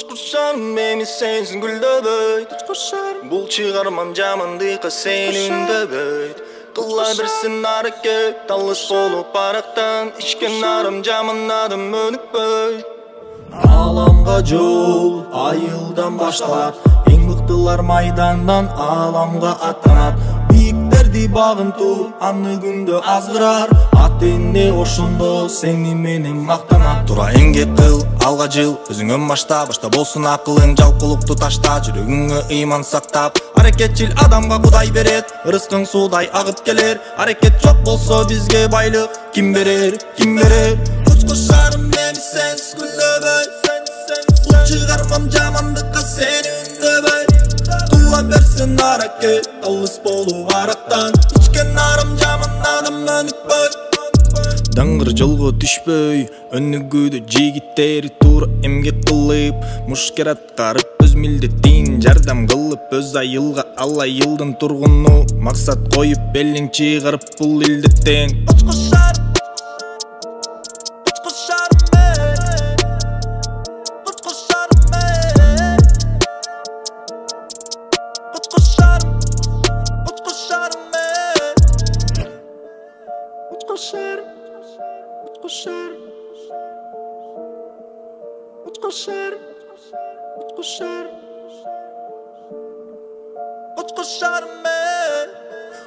Kuşarım beni sensin güldöböy. Bul çıgarmam jamandykka senin döböy. Kıla birsin hareket alış olup araktan. İçken narım jamanladım önükböy. Alamga jol ayıldan başlat. Eң mıktılar maydandan alamga atlanat. Biyiklerdi bağımtı anı günde azgırar. At ende oşundo seni menen maktanat. Тура эмгек кыл алга жыл өзүңөн башта болсун акылың жалкылыкты ташта. Жүрөгүңө ыйман сактап аракетчил адамга Кудай берет. Ырыскың суудай агып келер. Аракет жок болсо бизге байлык ким берер? Кучкушарым мени сенсиз күлдөбөй. Бул чыгармам жамандыкка сени үндөбөй. Кыла берсин аракет алыс болуп арактан. Ичкен нарым жаманадым өнүкпөй. Даңгыр жолго түшпөй, өнүгүүдө жигиттер туура эмгек кылып, мушкер аткарып өз милдетин жардам кылып, өз айылга ал айылдын тургуну максат коюп белин чыгарып бул элде тең.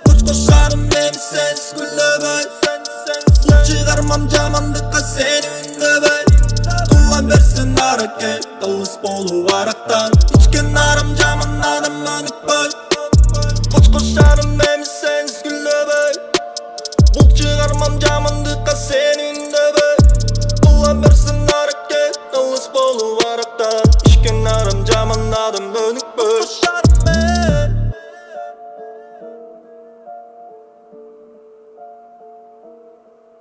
Kuşkuşarım meni sensiz güldöböy. Bul çıgarmam jamandыкка seni ündöböy. Kıla bersin hareket alыс болуп arакtan. İçken narım jamanladım önükböy. Kuşkuşarım